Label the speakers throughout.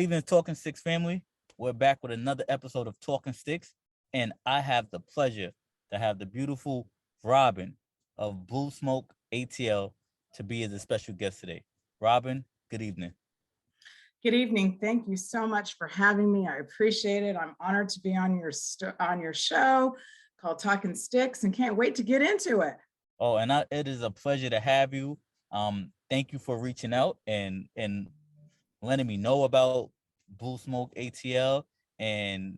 Speaker 1: Evening, Talking Sticks family. We're back with another episode of Talking Sticks, and I have the pleasure to have the beautiful Robin of Blue Smoke ATL to be as a special guest today. Robin, good evening.
Speaker 2: Good evening. Thank you so much for having me. I appreciate it. I'm honored to be on your show called Talkin Sticks and can't wait to get into it.
Speaker 1: Oh, and it is a pleasure to have you. Thank you for reaching out and letting me know about Blue Smoke ATL. And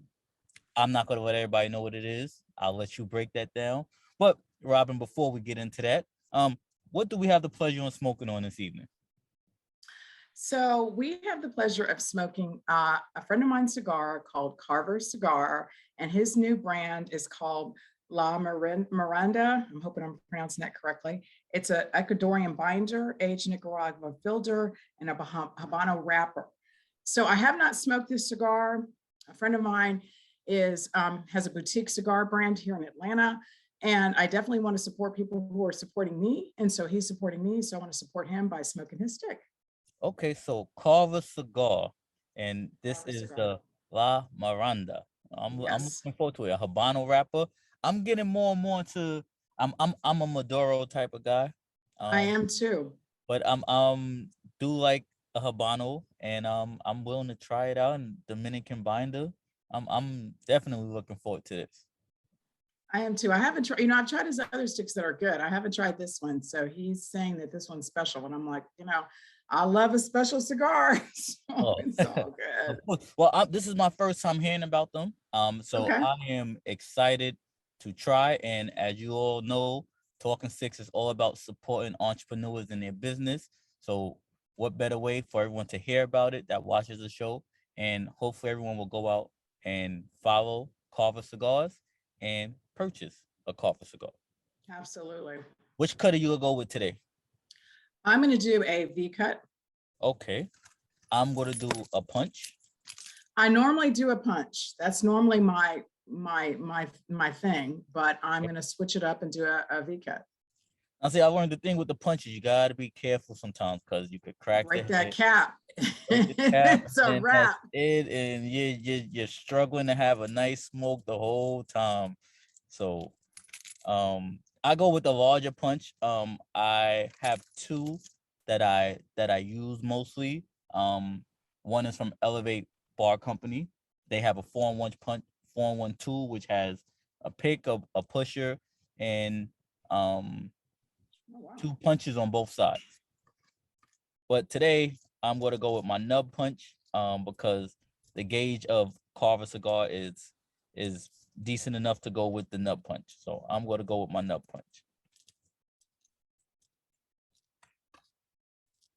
Speaker 1: I'm not going to let everybody know what it is. I'll let you break that down. But Robin, before we get into that, what do we have the pleasure of smoking on this evening?
Speaker 2: So we have the pleasure of smoking a friend of mine's cigar called Carver Cigar, and his new brand is called Miranda. I'm hoping I'm pronouncing that correctly. It's an Ecuadorian binder, aged Nicaragua filter, and a Habano wrapper. So I have not smoked this cigar. A friend of mine has a boutique cigar brand here in Atlanta, and I definitely want to support people who are supporting me, and so he's supporting me, so I want to support him by smoking his stick.
Speaker 1: Okay, so Carver Cigar, and this
Speaker 2: Carver
Speaker 1: is
Speaker 2: Cigar.
Speaker 1: the La Miranda. I'm
Speaker 2: Yes,
Speaker 1: looking forward to it. A Habano wrapper. I'm getting more and more into. I'm a Maduro type of guy.
Speaker 2: I
Speaker 1: Um,
Speaker 2: am too.
Speaker 1: but do like a Habano, and I'm willing to try it out. And Dominican binder. I'm definitely looking forward to this.
Speaker 2: I am too. I haven't tried, I've tried his other sticks that are good. I haven't tried this one. So he's saying that this one's special. And I'm like, I love a special cigar. So
Speaker 1: Oh,
Speaker 2: it's all good.
Speaker 1: of course. Well, this is my first time hearing about them. So
Speaker 2: Okay.
Speaker 1: I am excited to try. And as you all know, Talking Six is all about supporting entrepreneurs in their business. So what better way for everyone to hear about it that watches the show? And hopefully everyone will go out and follow Carver Cigars and purchase a Carver cigar.
Speaker 2: Absolutely.
Speaker 1: Which cut are you gonna go with today?
Speaker 2: I'm going to do a V cut.
Speaker 1: Okay. I'm gonna do a punch.
Speaker 2: I normally do a punch. That's normally my thing, but I'm going to switch it up and do a V cut.
Speaker 1: I see. I learned the thing with the punches. You gotta be careful sometimes because you could crack the
Speaker 2: Break that
Speaker 1: head,
Speaker 2: cap.
Speaker 1: break the cap,
Speaker 2: It's a
Speaker 1: and that's
Speaker 2: wrap.
Speaker 1: it. And you're struggling to have a nice smoke the whole time. So, I go with the larger punch. I have two that I use mostly. One is from Elevate Bar Company. They have a 4-in-1 punch, 4-in-1 tool, which has a pick, a pusher, and
Speaker 2: Oh, wow.
Speaker 1: 2 punches on both sides. But today I'm going to go with my nub punch because the gauge of Carver cigar is decent enough to go with the nub punch. So I'm going to go with my nub punch.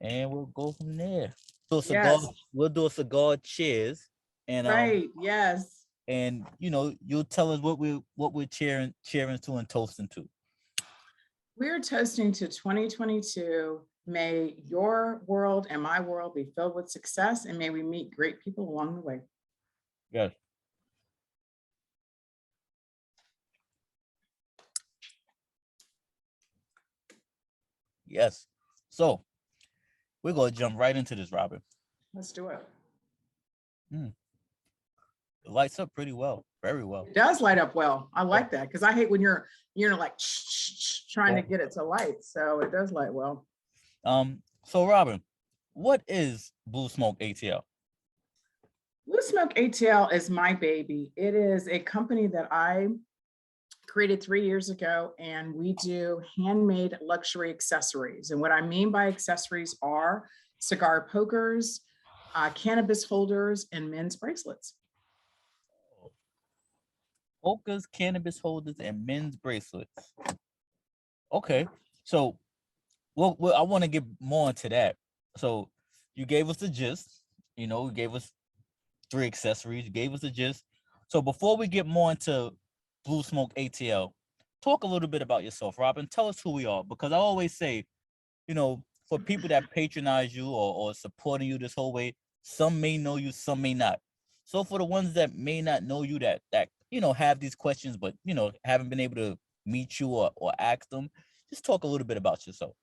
Speaker 1: And we'll go from there. So cigar,
Speaker 2: Yes.
Speaker 1: we'll do a cigar cheers, and
Speaker 2: Right. Yes.
Speaker 1: you'll tell us what we're cheering to and toasting to.
Speaker 2: We're toasting to 2022. May your world and my world be filled with success, and may we meet great people along the way.
Speaker 1: Yes. Yes. So we're gonna jump right into this, Robin.
Speaker 2: Let's do it.
Speaker 1: It lights up pretty well, very well.
Speaker 2: It does light up well. I like that because I hate when you're like trying to get it to light. So it does light well.
Speaker 1: So Robin, what is Blue Smoke ATL?
Speaker 2: Blue Smoke ATL is my baby. It is a company that I created 3 years ago, and we do handmade luxury accessories. And what I mean by accessories are cigar pokers, cannabis holders, and men's bracelets.
Speaker 1: Polkas, cannabis holders, and men's bracelets. Okay, so well I want to get more into that. So you gave us the gist. You gave us 3 accessories. You gave us the gist. So before we get more into Blue Smoke ATL, talk a little bit about yourself, Robin. Tell us who we are, because I always say, for people that patronize you or supporting you this whole way, some may know you, some may not. So for the ones that may not know you, that have these questions, but haven't been able to meet you or ask them, just talk a little bit about yourself.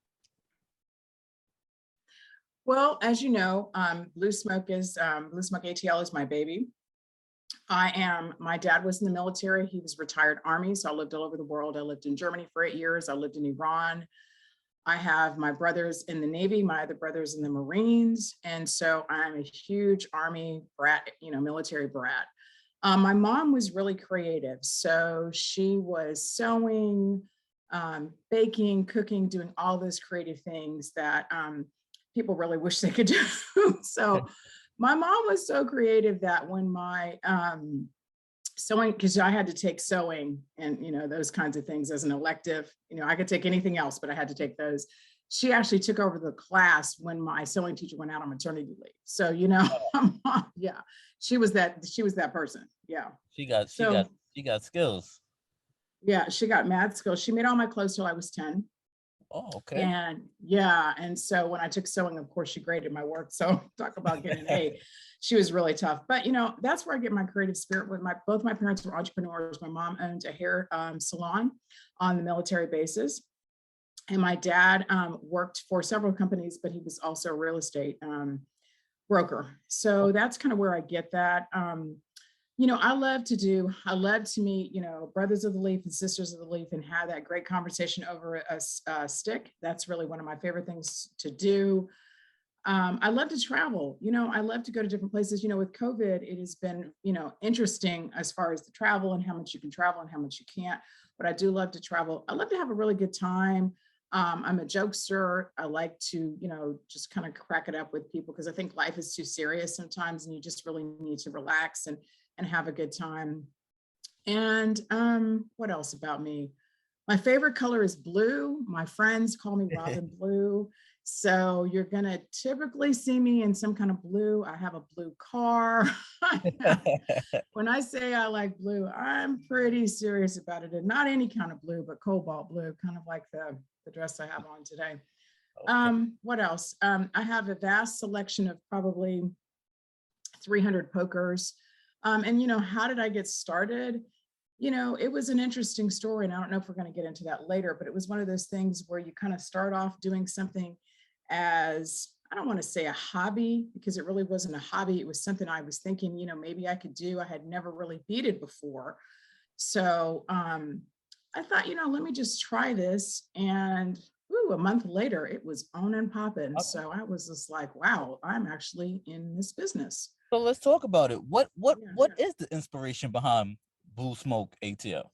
Speaker 2: Well, as you know, Blue Smoke ATL is my baby. My dad was in the military. He was retired Army. So I lived all over the world. I lived in Germany for 8 years. I lived in Iran. I have my brothers in the Navy, my other brothers in the Marines. And so I'm a huge Army brat, military brat. My mom was really creative. So she was sewing, baking, cooking, doing all those creative things that people really wish they could do. So my mom was so creative that when my sewing, because I had to take sewing and those kinds of things as an elective, I could take anything else, but I had to take those. She actually took over the class when my sewing teacher went out on maternity leave. So yeah, she was that person. Yeah.
Speaker 1: She got
Speaker 2: So
Speaker 1: skills.
Speaker 2: yeah, she got mad skills. She made all my clothes till I was 10.
Speaker 1: Oh, okay.
Speaker 2: And yeah, and so when I took sewing, of course, she graded my work. So talk about getting an A. She was really tough. But that's where I get my creative spirit. With both my parents were entrepreneurs. My mom owned a hair salon on the military bases, and my dad worked for several companies, but he was also a real estate broker. So that's kind of where I get that. I love to meet, brothers of the leaf and sisters of the leaf and have that great conversation over a stick. That's really one of my favorite things to do. I love to travel. I love to go to different places. With COVID, it has been, interesting as far as the travel and how much you can travel and how much you can't. But I do love to travel. I love to have a really good time. I'm a jokester. I like to, just kind of crack it up with people because I think life is too serious sometimes and you just really need to relax and have a good time. And what else about me? My favorite color is blue. My friends call me Robin Blue. So you're going to typically see me in some kind of blue. I have a blue car. When I say I like blue, I'm pretty serious about it. And not any kind of blue, but cobalt blue, kind of like the dress I have on today. Okay. What else? I have a vast selection of probably 300 pokers. And how did I get started? It was an interesting story, and I don't know if we're going to get into that later, but it was one of those things where you kind of start off doing something as, I don't want to say a hobby, because it really wasn't a hobby. It was something I was thinking, maybe I could do. I had never really beaded before. So I thought, let me just try this. And a month later, it was on and popping. Okay. So I was just like, wow, I'm actually in this business.
Speaker 1: So let's talk about it. What is the inspiration behind Blue Smoke ATL?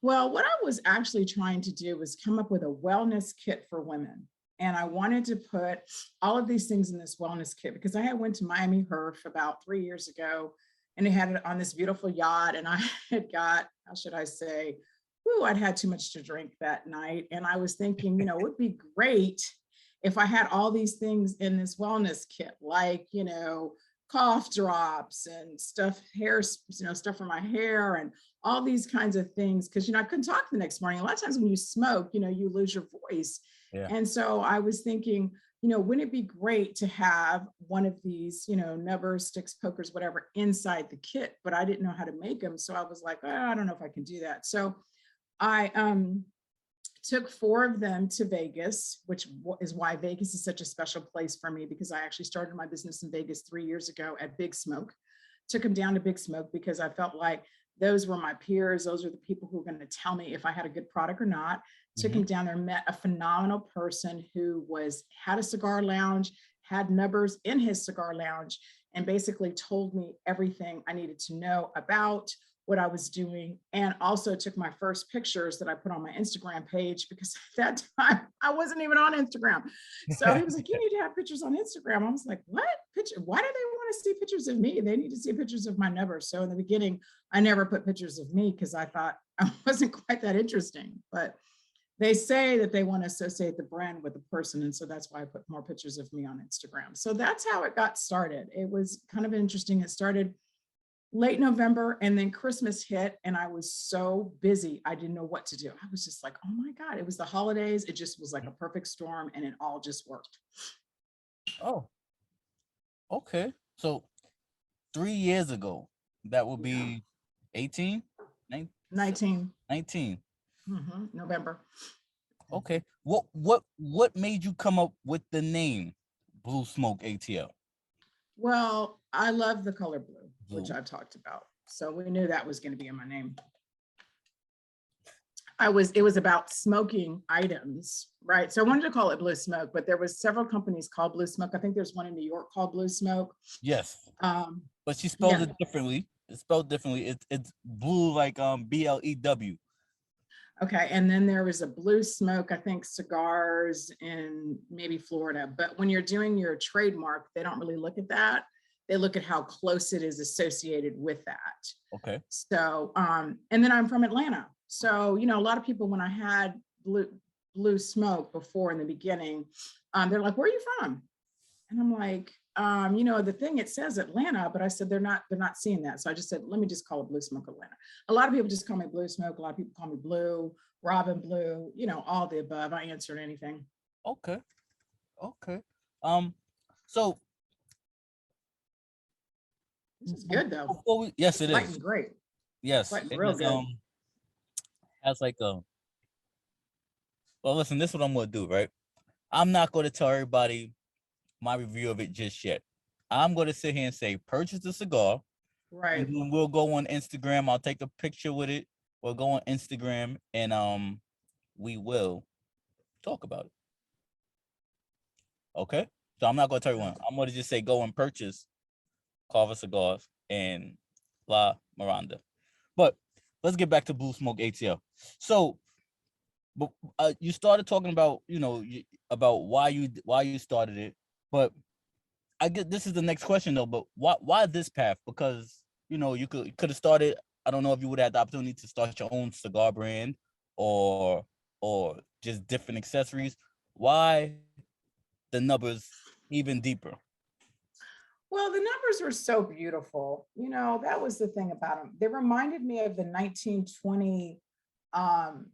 Speaker 2: Well, what I was actually trying to do was come up with a wellness kit for women. And I wanted to put all of these things in this wellness kit because I had went to Miami Herf about 3 years ago and they had it on this beautiful yacht. And I had got, how should I say, I'd had too much to drink that night. And I was thinking, it would be great if I had all these things in this wellness kit, like, cough drops and stuff, hair, stuff for my hair and all these kinds of things. Cause I couldn't talk the next morning. A lot of times when you smoke, you lose your voice. Yeah. And so I was thinking, wouldn't it be great to have one of these, nubbers, sticks, pokers, whatever inside the kit, but I didn't know how to make them. So I was like, I don't know if I can do that. So I took 4 of them to Vegas, which is why Vegas is such a special place for me, because I actually started my business in Vegas 3 years ago at Big Smoke. Took them down to Big Smoke because I felt like those were my peers. Those are the people who were going to tell me if I had a good product or not. Took him down there, met a phenomenal person who had a cigar lounge, had nubbers in his cigar lounge, and basically told me everything I needed to know about what I was doing, and also took my first pictures that I put on my Instagram page, because at that time I wasn't even on Instagram. So he was like, you need to have pictures on Instagram. I was like, what picture? Why do they want to see pictures of me? They need to see pictures of my nubbers. So in the beginning, I never put pictures of me because I thought I wasn't quite that interesting, but they say that they want to associate the brand with the person. And so that's why I put more pictures of me on Instagram. So that's how it got started. It was kind of interesting. It started late November, and then Christmas hit, and I was so busy. I didn't know what to do. I was just like, oh my God, it was the holidays. It just was like a perfect storm, and it all just worked.
Speaker 1: Oh, okay. So 3 years ago, that would be 18,
Speaker 2: 19.
Speaker 1: November.
Speaker 2: Okay.
Speaker 1: What made you come up with the name Blue Smoke ATL?
Speaker 2: Well, I love the color blue, which
Speaker 1: Blue.
Speaker 2: I've talked about. So we knew that was going to be in my name. It was about smoking items, right? So I wanted to call it Blue Smoke, but there was several companies called Blue Smoke. I think there's one in New York called Blue Smoke.
Speaker 1: Yes,
Speaker 2: Um,
Speaker 1: but she spelled
Speaker 2: yeah.
Speaker 1: it differently. It's spelled differently. It's blue like BLEW.
Speaker 2: Okay. And then there was a Blue Smoke, I think cigars in maybe Florida. But when you're doing your trademark, they don't really look at that. They look at how close it is associated with that.
Speaker 1: Okay.
Speaker 2: So, and then I'm from Atlanta. So, you know, a lot of people, when I had Blue Smoke before in the beginning, they're like, where are you from? And I'm like, you know, the thing, it says Atlanta, but I said, they're not seeing that. So I just said, let me just call it Blue Smoke Atlanta. A lot of people just call me Blue Smoke. A lot of people call me Blue, Robin Blue, you know, all the above. I answered anything.
Speaker 1: Okay. Okay. So
Speaker 2: This is good though.
Speaker 1: yes, it
Speaker 2: It's light
Speaker 1: is.
Speaker 2: and great.
Speaker 1: Yes,
Speaker 2: Light and
Speaker 1: it
Speaker 2: real
Speaker 1: is.
Speaker 2: good.
Speaker 1: Has like a. Well, listen. This is what I'm gonna do, right? I'm not gonna tell everybody my review of it just yet. I'm gonna sit here and say, purchase the cigar,
Speaker 2: Right.
Speaker 1: and then we'll go on Instagram. I'll take a picture with it. We'll go on Instagram, and we will talk about it. Okay. So I'm not gonna tell everyone. I'm gonna just say go and purchase Carver Cigars and La Miranda. But let's get back to Blue Smoke ATL. So, but you started talking about, you know, about why you started it. But I get this is the next question though. But why this path? Because you know you could have started. I don't know if you would have had the opportunity to start your own cigar brand or just different accessories. Why the numbers even deeper?
Speaker 2: Well, the numbers were so beautiful. You know, that was the thing about them. They reminded me of the 1920, um,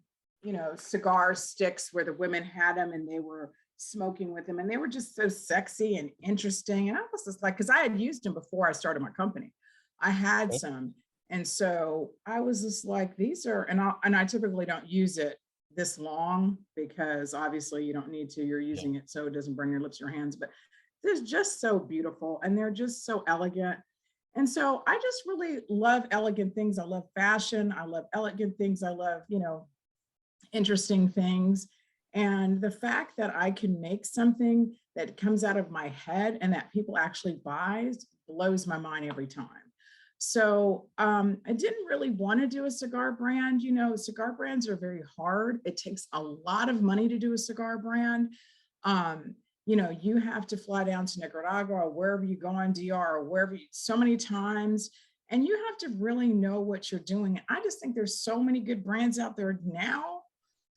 Speaker 2: you know, cigar sticks where the women had them and they were smoking with them. And they were just so sexy and interesting. And I was just like, because I had used them before I started my company. I had
Speaker 1: Okay.
Speaker 2: some. And so I was just like, these are, and I typically don't use it this long because obviously you don't need to, you're
Speaker 1: Yeah.
Speaker 2: using it so it doesn't burn your lips or hands. But they're just so beautiful and they're just so elegant. And so I just really love elegant things. I love fashion. I love elegant things. I love, you know, interesting things. And the fact that I can make something that comes out of my head and that people actually buys blows my mind every time. So I didn't really want to do a cigar brand. You know, cigar brands are very hard. It takes a lot of money to do a cigar brand. Um, you know, you have to fly down to Nicaragua or wherever you go on DR or wherever so many times, and you have to really know what you're doing. I just think there's so many good brands out there now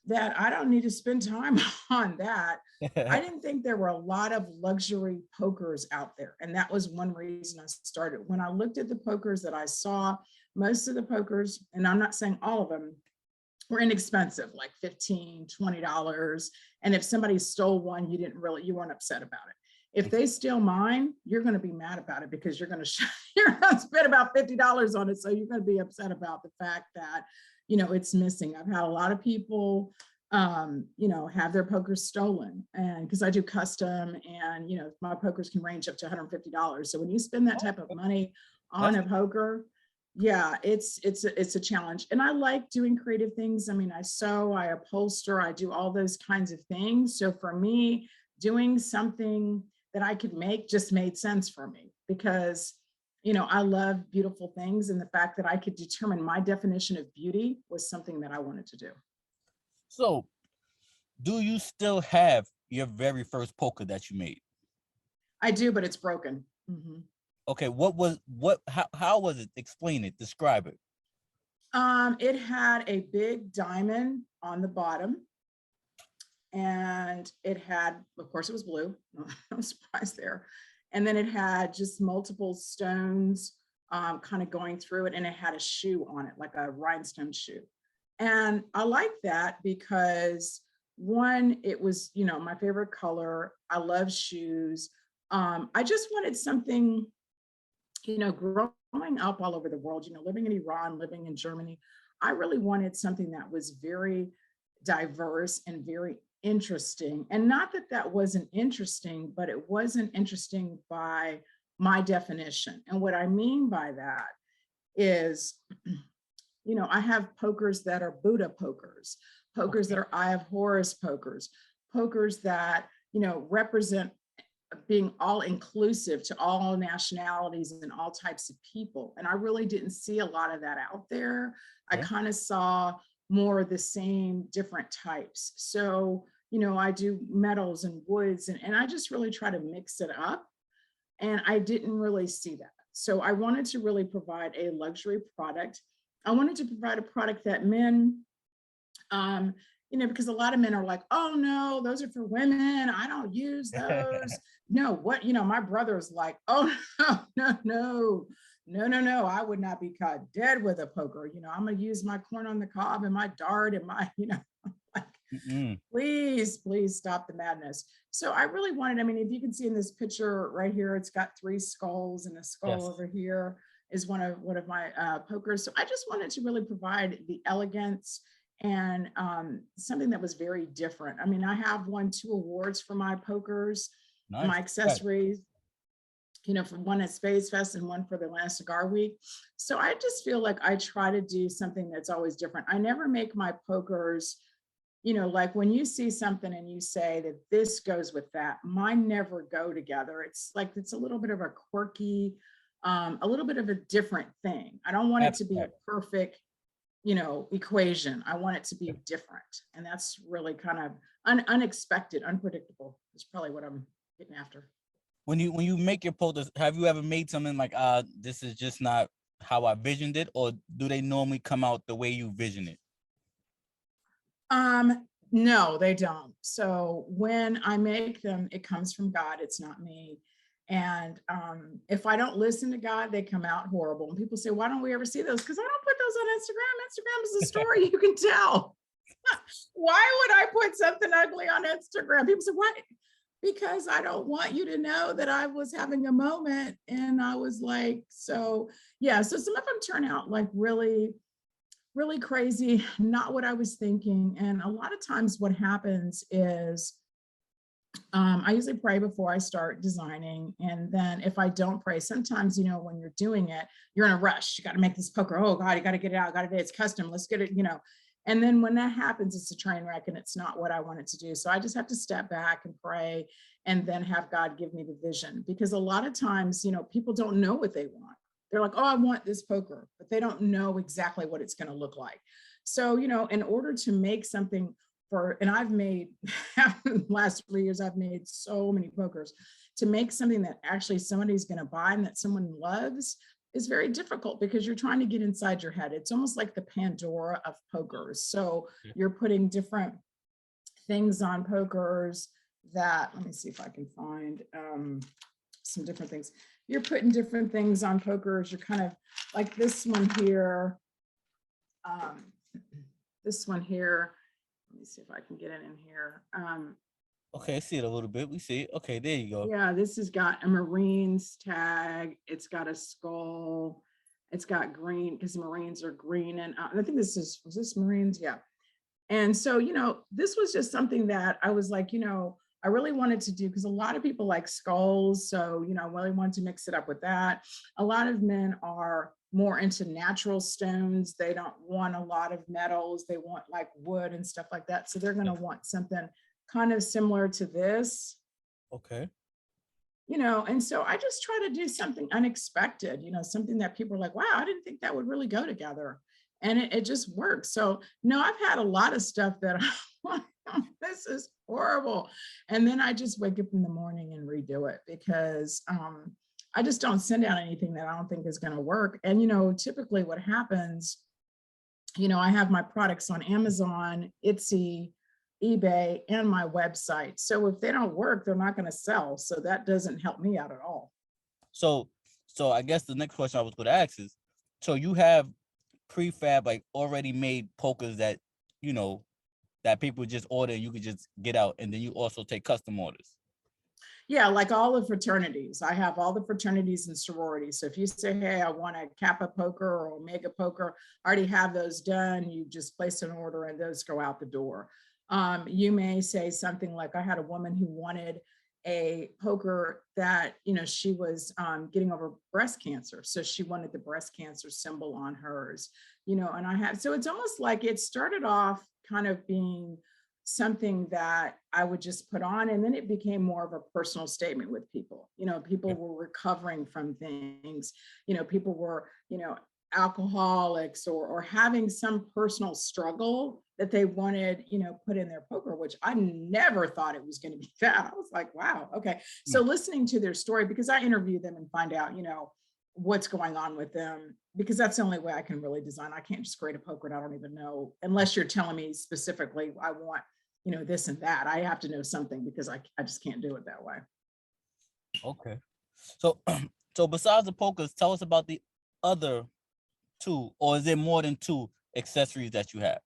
Speaker 2: that I don't need to spend time on that. I didn't think there were a lot of luxury pokers out there. And that was one reason I started. When I looked at the pokers that I saw, most of the pokers, and I'm not saying all of them, were inexpensive, like $15, $20. And if somebody stole one, you weren't upset about it. If they steal mine, you're going to be mad about it because you're going to spend about $50 on it. So you're going to be upset about the fact that, you know, it's missing. I've had a lot of people, you know, have their pokers stolen, and because I do custom, and, you know, my pokers can range up to $150. So when you spend that type of money on a poker, yeah, it's a challenge. And I like doing creative things. I mean, I sew, I upholster, I do all those kinds of things. So for me, doing something that I could make just made sense for me because, you know, I love beautiful things. And the fact that I could determine my definition of beauty was something that I wanted to do.
Speaker 1: So, do you still have your very first poker that you made?
Speaker 2: I do, but it's broken. Mm-hmm.
Speaker 1: Okay, how was it? Explain it, describe it.
Speaker 2: It had a big diamond on the bottom, and it had, of course, it was blue. No surprise there. And then it had just multiple stones kind of going through it, and it had a shoe on it, like a rhinestone shoe. And I like that because one, it was, you know, my favorite color. I love shoes. I just wanted something, you know, growing up all over the world, you know, living in Iran, living in Germany, I really wanted something that was very diverse and very interesting. And not that that wasn't interesting, but it wasn't interesting by my definition. And what I mean by that is, I have pokers that are Buddha pokers, pokers that are Eye of Horus pokers, pokers that, represent being all inclusive to all nationalities and all types of people. And I really didn't see a lot of that out there. I kind of saw more of the same different types. So, I do metals and woods, and I just really try to mix it up. And I didn't really see that. So I wanted to really provide a luxury product. I wanted to provide a product that men, because a lot of men are like, oh no, those are for women. I don't use those. No, what, my brother's like, oh no. I would not be caught dead with a poker. I'm going to use my corn on the cob and my dart and my, like, please stop the madness. So I really wanted, if you can see in this picture right here, it's got 3 skulls, and a skull over here is one of my pokers. So I just wanted to really provide the elegance and something that was very different. I have won 2 awards for my pokers, my accessories, for one at Space Fest and one for the Atlanta Cigar Week. So I just feel like I try to do something that's always different. I never make my pokers, like when you see something and you say that this goes with that, mine never go together. It's like, it's a little bit of a quirky, a little bit of a different thing. I don't want it to be a perfect, equation. I want it to be different. And that's really kind of unexpected, unpredictable is probably what I'm getting after.
Speaker 1: When you make your posters, have you ever made something like, this is just not how I visioned it, or do they normally come out the way you vision it?
Speaker 2: No, they don't. So when I make them, it comes from God. It's not me. And if I don't listen to God, they come out horrible. And people say, why don't we ever see those? Because I don't put those on Instagram. Instagram is a story you can tell. Why would I put something ugly on Instagram? People say, what? Because I don't want you to know that I was having a moment. And I was like, so yeah, so some of them turn out like really crazy, not what I was thinking. And a lot of times what happens is I usually pray before I start designing. And then if I don't pray, sometimes, when you're doing it, you're in a rush. You got to make this poker. Oh God, you got to get it out. It's custom. Let's get it, And then when that happens, it's a train wreck and it's not what I wanted to do. So I just have to step back and pray and then have God give me the vision. Because a lot of times, people don't know what they want. They're like, oh, I want this poker, but they don't know exactly what it's going to look like. So, in order to make something and I've made, in the last 3 years, I've made so many pokers, to make something that actually somebody's going to buy and that someone loves is very difficult because you're trying to get inside your head. It's almost like the Pandora of pokers. So you're putting different things on pokers that, let me see if I can find some different things. You're putting different things on pokers. You're kind of like this one here. This one here. Let me see if I can get it in here.
Speaker 1: Okay, I see it a little bit. We see it. Okay, there you go.
Speaker 2: Yeah, this has got a Marines tag. It's got a skull. It's got green because Marines are green. And I think was this Marines? Yeah. And so, this was just something that I was like, I really wanted to do because a lot of people like skulls. So, I really wanted to mix it up with that. A lot of men are more into natural stones. They don't want a lot of metals. They want like wood and stuff like that. So they're going to want something kind of similar to this.
Speaker 1: Okay.
Speaker 2: And so I just try to do something unexpected, something that people are like, wow, I didn't think that would really go together. And it just works. So no, I've had a lot of stuff that this is horrible. And then I just wake up in the morning and redo it because I just don't send out anything that I don't think is going to work. And, typically what happens, I have my products on Amazon, Etsy, eBay, and my website. So if they don't work, they're not going to sell. So that doesn't help me out at all.
Speaker 1: So I guess the next question I was going to ask is, so you have prefab, like already made pokers that, that people just order and you could just get out. And then you also take custom orders.
Speaker 2: Yeah, like all the fraternities. I have all the fraternities and sororities. So if you say, hey, I want a Kappa poker or Omega poker, I already have those done. You just place an order and those go out the door. You may say something like, I had a woman who wanted a poker that, she was getting over breast cancer. So she wanted the breast cancer symbol on hers, and so it's almost like it started off kind of being something that I would just put on, and then it became more of a personal statement with people. People were recovering from things, people were, alcoholics or having some personal struggle that they wanted, put in their poker, which I never thought it was going to be that. I was like, wow, okay. So listening to their story, because I interview them and find out, what's going on with them, because that's the only way I can really design. I can't just create a poker and I don't even know, unless you're telling me specifically, I want, this and that. I have to know something, because I just can't do it that way.
Speaker 1: Okay. So, so besides the pokers, tell us about the other two, or is there more than two accessories that you have?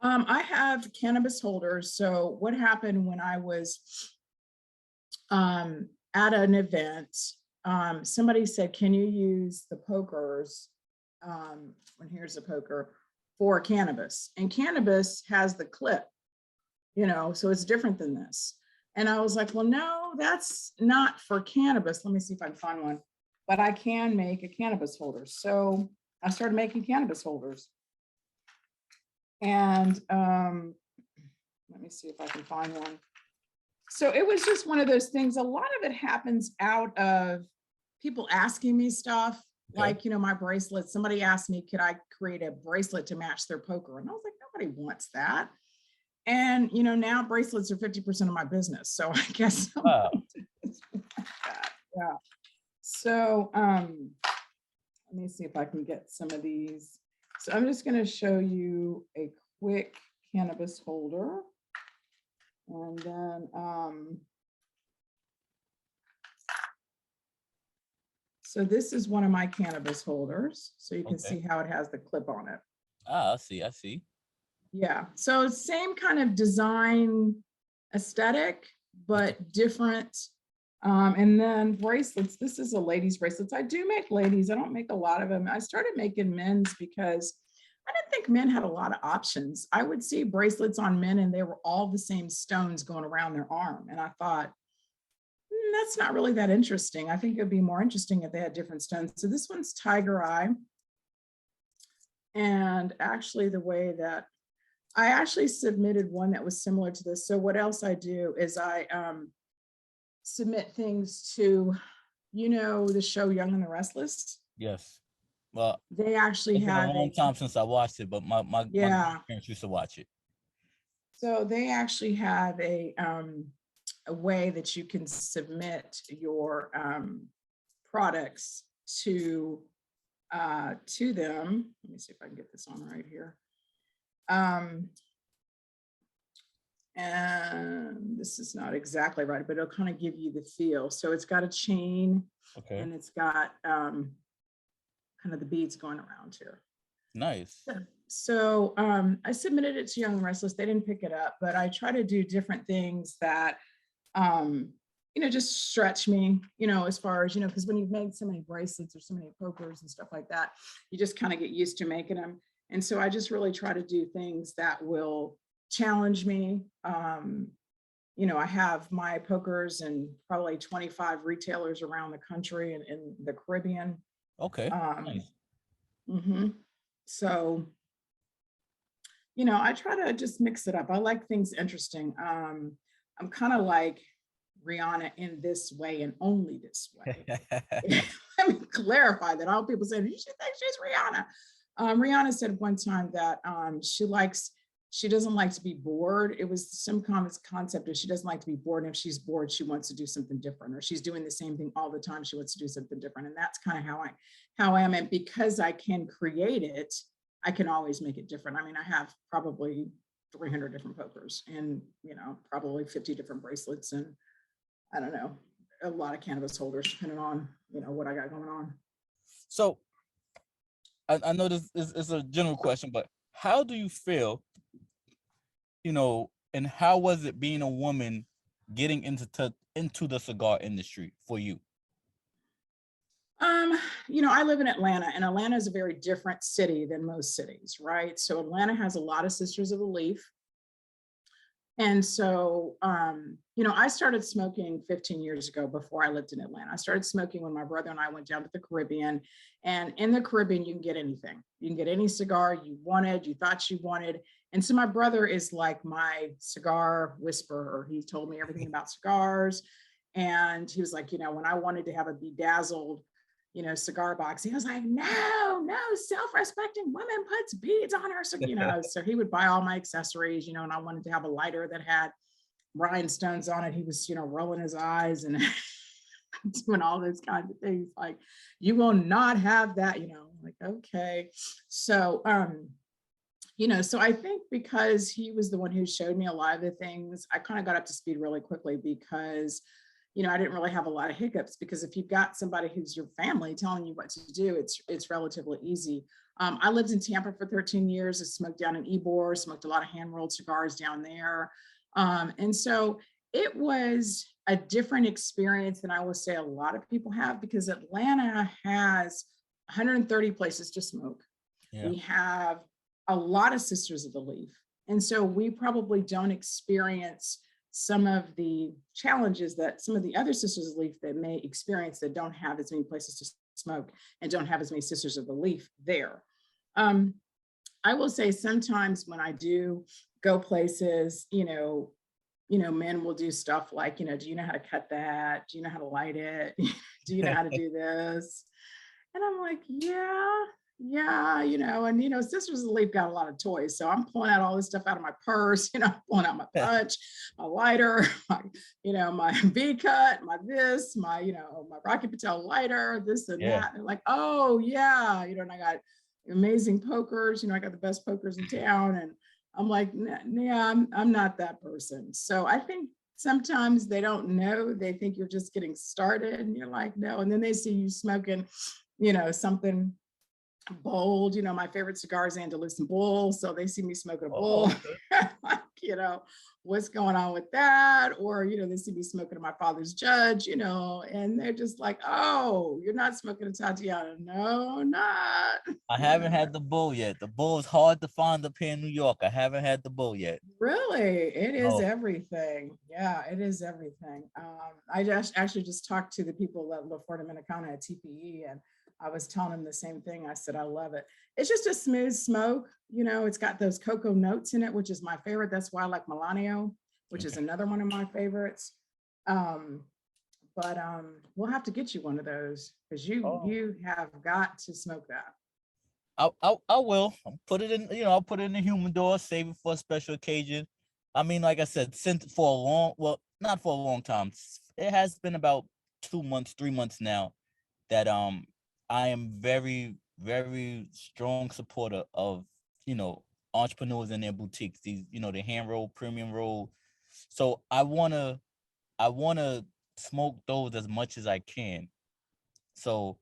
Speaker 2: I have cannabis holders. So what happened when I was at an event, somebody said, can you use the pokers, when here's a poker, for cannabis? And cannabis has the clip, so it's different than this. And I was like, well, no, that's not for cannabis. Let me see if I can find one, but I can make a cannabis holder. So I started making cannabis holders. And let me see if I can find one. So it was just one of those things. A lot of it happens out of people asking me stuff, like, my bracelets. Somebody asked me, could I create a bracelet to match their poker? And I was like, nobody wants that. And, now bracelets are 50% of my business. So I guess
Speaker 1: Wow.
Speaker 2: Yeah. So let me see if I can get some of these. So I'm just going to show you a quick cannabis holder. And then so this is one of my cannabis holders. So you can see how it has the clip on it.
Speaker 1: Ah, I see.
Speaker 2: Yeah. So same kind of design aesthetic, but different. And then bracelets. This is a ladies' bracelets. I do make ladies. I don't make a lot of them. I started making men's because I didn't think men had a lot of options. I would see bracelets on men and they were all the same stones going around their arm. And I thought, that's not really that interesting. I think it'd be more interesting if they had different stones. So this one's tiger eye. And actually the way that I actually submitted one that was similar to this. So what else I do is I submit things to, the show Young and the Restless.
Speaker 1: Yes. Well,
Speaker 2: they actually
Speaker 1: it's been
Speaker 2: have
Speaker 1: a long time since I watched it, but my parents used to watch it.
Speaker 2: So they actually have a way that you can submit your products to them. Let me see if I can get this on right here. And this is not exactly right, but it'll kind of give you the feel. So it's got a chain, and it's got kind of the beads going around here.
Speaker 1: Nice.
Speaker 2: So I submitted it to Young and Restless. They didn't pick it up, but I try to do different things that, just stretch me, as far as, because when you've made so many bracelets or so many pokers and stuff like that, you just kind of get used to making them. And so I just really try to do things that will challenge me. I have my pokers in probably 25 retailers around the country and in the Caribbean.
Speaker 1: Okay. Nice.
Speaker 2: So, I try to just mix it up. I like things interesting. I'm kind of like Rihanna in this way and only this way. Let me clarify that. All people say, you should think she's Rihanna. Rihanna said one time that she doesn't like to be bored. It was some concept of she doesn't like to be bored. And if she's bored, she wants to do something different, or she's doing the same thing all the time. She wants to do something different. And that's kind of how I am. And because I can create it, I can always make it different. I mean, I have probably 300 different pokers and, probably 50 different bracelets and I don't know, a lot of cannabis holders, depending on, what I got going on.
Speaker 1: So I know this is a general question, but how do you feel, and how was it being a woman getting into the cigar industry for you?
Speaker 2: I live in Atlanta, and Atlanta is a very different city than most cities, right? So Atlanta has a lot of Sisters of the Leaf. And so, I started smoking 15 years ago before I lived in Atlanta. I started smoking when my brother and I went down to the Caribbean. And in the Caribbean, you can get anything. You can get any cigar you wanted, you thought you wanted. And so my brother is like my cigar whisperer. He told me everything about cigars. And he was like, when I wanted to have a bedazzled, cigar box, he was like, no, self-respecting woman puts beads on her. So he would buy all my accessories, and I wanted to have a lighter that had rhinestones on it. He was, rolling his eyes and doing all those kinds of things. Like, you will not have that, like, okay. So, so I think because he was the one who showed me a lot of the things, I kind of got up to speed really quickly because I didn't really have a lot of hiccups, because if you've got somebody who's your family telling you what to do, it's relatively easy. I lived in Tampa for 13 years. I smoked down in Ybor, smoked a lot of hand-rolled cigars down there. And so it was a different experience than I will say a lot of people have, because Atlanta has 130 places to smoke. Yeah. We have a lot of Sisters of the Leaf. And so we probably don't experience some of the challenges that some of the other Sisters of the Leaf that may experience, that don't have as many places to smoke and don't have as many Sisters of the Leaf there. I will say sometimes when I do go places, men will do stuff like, do you know how to cut that? Do you know how to light it? Do you know how to do this? And I'm like, yeah, and Sisters of the Leaf got a lot of toys. So I'm pulling out all this stuff out of my purse, pulling out my punch, my lighter, my V cut, my this, my Rocky Patel lighter, this and that. And like, oh yeah, and I got amazing pokers, I got the best pokers in town. And I'm like, yeah, I'm not that person. So I think sometimes they don't know, they think you're just getting started, and you're like, no. And then they see you smoking, something bold. My favorite cigar is Andalusian Bull, so they see me smoking a bull. Like, what's going on with that? Or they see me smoking my father's Judge, and they're just like, oh, you're not smoking a Tatiana. No, not.
Speaker 1: I haven't had the bull yet. The bull is hard to find up here in New York. I haven't had the bull yet.
Speaker 2: Really? It is everything. Yeah, it is everything. I actually just talked to the people at La Forta Dominicana at TPE, and I was telling them the same thing. I said, I love it. It's just a smooth smoke. It's got those cocoa notes in it, which is my favorite. That's why I like Melanio, which is another one of my favorites. But we'll have to get you one of those, because you have got to smoke that.
Speaker 1: I will. I'll put it in, I'll put it in the humidor, save it for a special occasion. I mean, like I said, not for a long time. It has been about 2 months, 3 months now that I am very, very strong supporter of, entrepreneurs and their boutiques, these, the hand roll, premium roll. So I wanna smoke those as much as I can. So,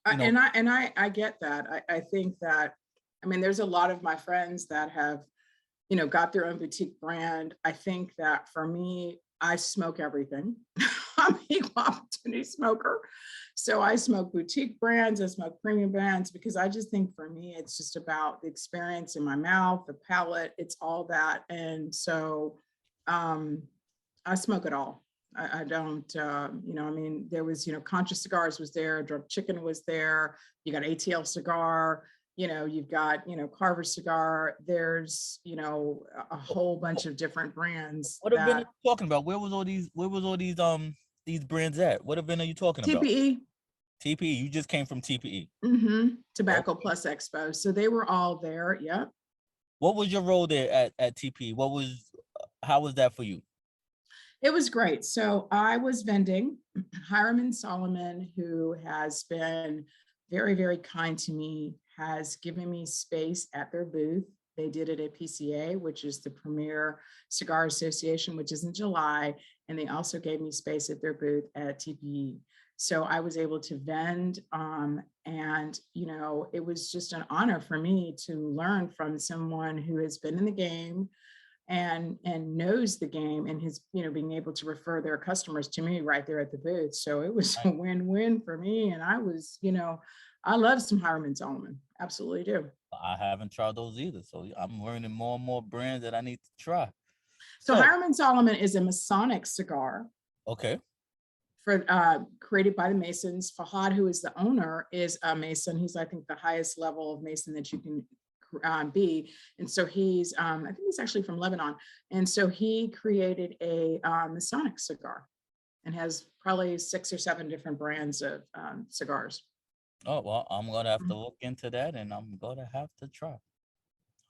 Speaker 2: I get that. I think that, there's a lot of my friends that have, got their own boutique brand. I think that for me, I smoke everything. I'm an equal opportunity smoker. So I smoke boutique brands, I smoke premium brands, because I just think for me, it's just about the experience in my mouth, the palate, it's all that. And so I smoke it all. I don't, there was, Conscious Cigars was there, Drug Chicken was there, you got ATL Cigar, you've got, Carver Cigar, there's, a whole bunch of different brands.
Speaker 1: What event are you talking about? Where was all these brands at? What event are you talking about? TPE, you just came from TPE.
Speaker 2: Tobacco Plus Expo. So they were all there. Yep.
Speaker 1: What was your role there at TPE? How was that for you?
Speaker 2: It was great. So I was vending. Hiram and Solomon, who has been very, very kind to me, has given me space at their booth. They did it at PCA, which is the Premier Cigar Association, which is in July. And they also gave me space at their booth at TPE. So I was able to vend, and, it was just an honor for me to learn from someone who has been in the game and knows the game, and has, being able to refer their customers to me right there at the booth. So it was a win-win for me. And I was, I love some Hiram and Solomon. Absolutely do.
Speaker 1: I haven't tried those either. So I'm learning more and more brands that I need to try.
Speaker 2: So
Speaker 1: So,
Speaker 2: Hiram and Solomon is a Masonic cigar
Speaker 1: okay.
Speaker 2: for created by the Masons. Fahad, who is the owner, is a Mason. He's, I think, the highest level of Mason that you can be. And so he's, I think he's actually from Lebanon. And so he created a Masonic cigar and has probably 6 or 7 different brands of cigars.
Speaker 1: Oh, well, I'm going to have to look into that, and I'm going to have to try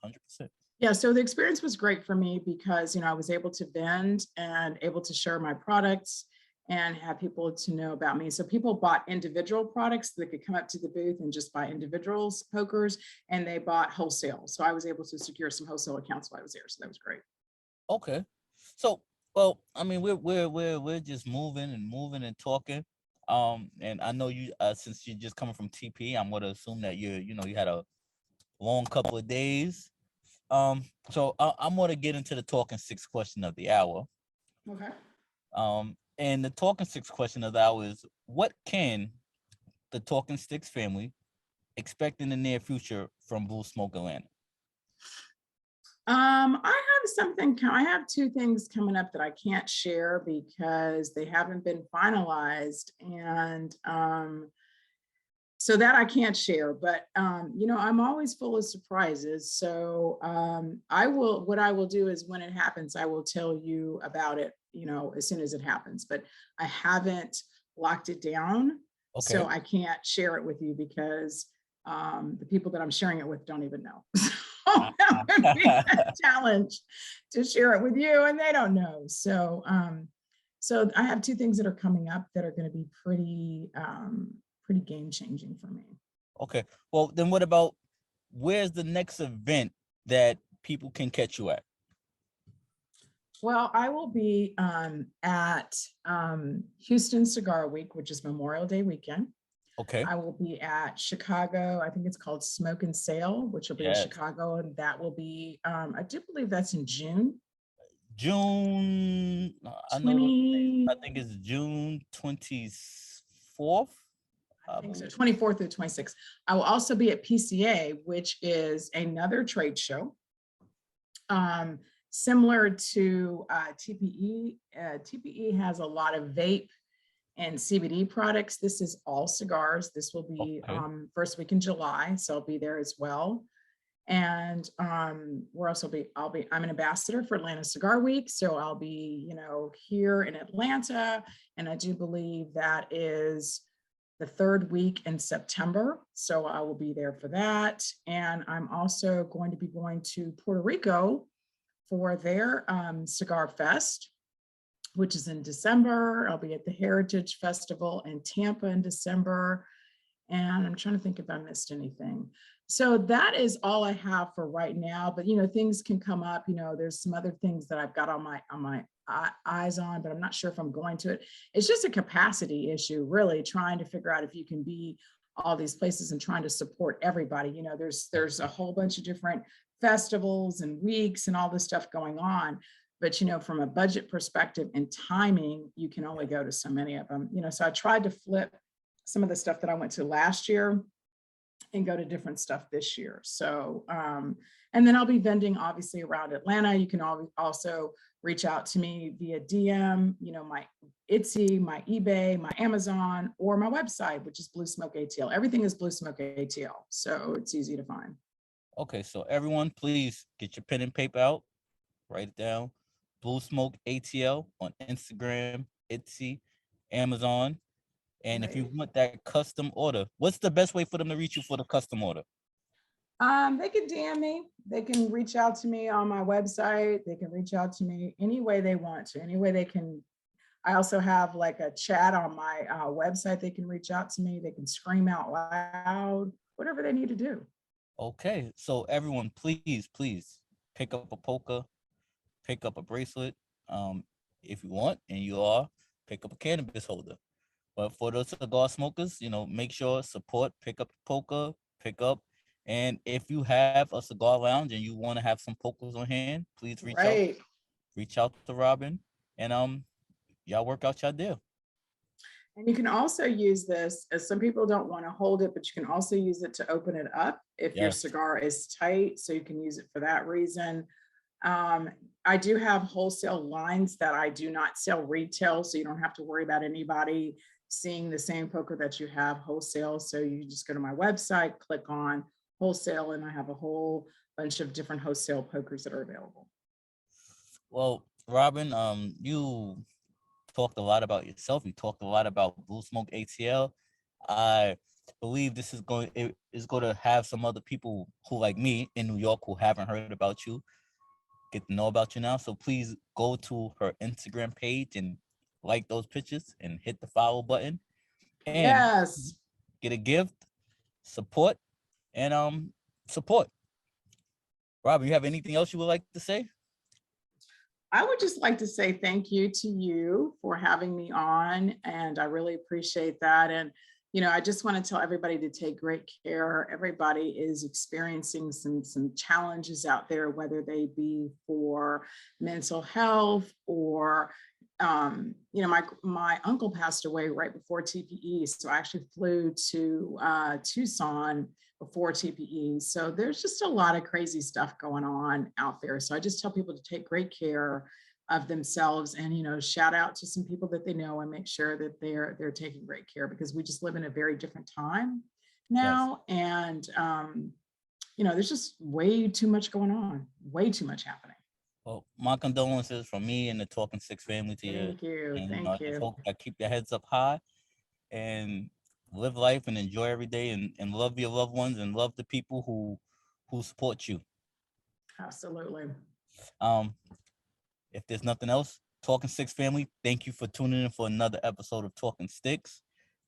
Speaker 1: 100%.
Speaker 2: Yeah, so the experience was great for me because, I was able to vend and able to share my products and have people to know about me. So people bought individual products that could come up to the booth and just buy individuals pokers, and they bought wholesale. So I was able to secure some wholesale accounts while I was there. So that was great.
Speaker 1: Okay. So, well, I mean, we're just moving and talking. And I know you, since you're just coming from TP, I'm going to assume that you had a long couple of days. So I'm going to get into the Talking Sticks question of the hour.
Speaker 2: Okay.
Speaker 1: And the Talking Sticks question of the hour is, what can the Talking Sticks family expect in the near future from Blue Smoke Atlanta?
Speaker 2: I have 2 things coming up that I can't share because they haven't been finalized. And so that I can't share, but I'm always full of surprises. So what I will do is when it happens, I will tell you about it, as soon as it happens, but I haven't locked it down.
Speaker 1: Okay.
Speaker 2: So I can't share it with you because the people that I'm sharing it with don't even know. So that would be a challenge to share it with you, and they don't know. So so I have 2 things that are coming up that are going to be pretty game changing for me.
Speaker 1: Okay. Well, then what about, where's the next event that people can catch you at?
Speaker 2: Well, I will be at Houston Cigar Week, which is Memorial Day weekend.
Speaker 1: Okay.
Speaker 2: I will be at Chicago. I think it's called Smoke and Sail, which will be in Chicago. And that will be, I do believe that's in June.
Speaker 1: June, I think it's June 24th.
Speaker 2: I think so, 24th through 26th. I will also be at PCA, which is another trade show. Similar to TPE. TPE has a lot of vape and CBD products. This is all cigars. This will be first week in July, so I'll be there as well. And I'm an ambassador for Atlanta Cigar Week, so I'll be here in Atlanta, and I do believe that is the 3rd week in September, so I will be there for that. And I'm also going to be going to Puerto Rico for their Cigar Fest, which is in December. I'll be at the Heritage Festival in Tampa in December. And I'm trying to think if I missed anything. So that is all I have for right now. But, things can come up. There's some other things that I've got on my eyes on, but I'm not sure if I'm going to it. It's just a capacity issue, really, trying to figure out if you can be all these places and trying to support everybody. There's a whole bunch of different festivals and weeks and all this stuff going on. But, from a budget perspective and timing, you can only go to so many of them. So I tried to flip some of the stuff that I went to last year and go to different stuff this year. So, and then I'll be vending obviously around Atlanta. You can also reach out to me via DM, my Etsy, my eBay, my Amazon, or my website, which is Blue Smoke ATL. Everything is Blue Smoke ATL. So it's easy to find.
Speaker 1: Okay, so everyone, please get your pen and paper out, write it down. Blue Smoke ATL on Instagram, Etsy, Amazon. And if you want that custom order, what's the best way for them to reach you for the custom order?
Speaker 2: They can DM me. They can reach out to me on my website. They can reach out to me any way they want to, any way they can. I also have like a chat on my website. They can reach out to me. They can scream out loud, whatever they need to do.
Speaker 1: Okay, so everyone, please pick up a poker, pick up a bracelet, if you want, and you are, pick up a cannabis holder. But for those cigar smokers, make sure support, pick up the poker, pick up. And if you have a cigar lounge and you want to have some pokers on hand, please reach out to Robin, and y'all work out your deal.
Speaker 2: And you can also use this, as some people don't want to hold it, but you can also use it to open it up if your cigar is tight. So you can use it for that reason. I do have wholesale lines that I do not sell retail, so you don't have to worry about anybody seeing the same poker that you have wholesale. So you just go to my website, click on wholesale, and I have a whole bunch of different wholesale pokers that are available.
Speaker 1: Well, Robin, you talked a lot about yourself. You talked a lot about Blue Smoke ATL. I believe this is going to have some other people who, like me, in New York, who haven't heard about you, get to know about you now. So please go to her Instagram page and like those pictures and hit the follow button and
Speaker 2: Yes.
Speaker 1: get a gift, support, and support. Robin, you have anything else you would like to say?
Speaker 2: I would just like to say thank you to you for having me on, and I really appreciate that. And, I just want to tell everybody to take great care. Everybody is experiencing some challenges out there, whether they be for mental health or, my uncle passed away right before TPE, so I actually flew to Tucson before TPE. So there's just a lot of crazy stuff going on out there. So I just tell people to take great care of themselves and, shout out to some people that they know and make sure that they're taking great care, because we just live in a very different time now. Yes. And, there's just way too much going on, way too much happening.
Speaker 1: Well, my condolences from me and the Talkin Sticks family to you.
Speaker 2: Thank you.
Speaker 1: And
Speaker 2: Thank
Speaker 1: I
Speaker 2: you.
Speaker 1: just hope that keep your heads up high and live life and enjoy every day and love your loved ones and love the people who support you.
Speaker 2: Absolutely.
Speaker 1: If there's nothing else, Talkin Sticks family, thank you for tuning in for another episode of Talkin Sticks.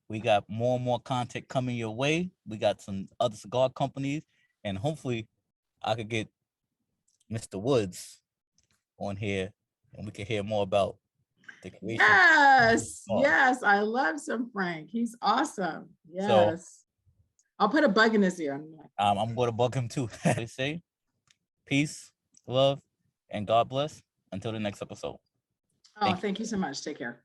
Speaker 1: We got more and more content coming your way. We got some other cigar companies, and hopefully I could get Mr. Woods on here and we can hear more about the creation.
Speaker 2: Yes, yes, I love some Frank. He's awesome. Yes. So, I'll put a bug in his ear.
Speaker 1: I'm going to bug him too. They say peace, love, and God bless. Until the next episode.
Speaker 2: Oh, thank you so much. Take care.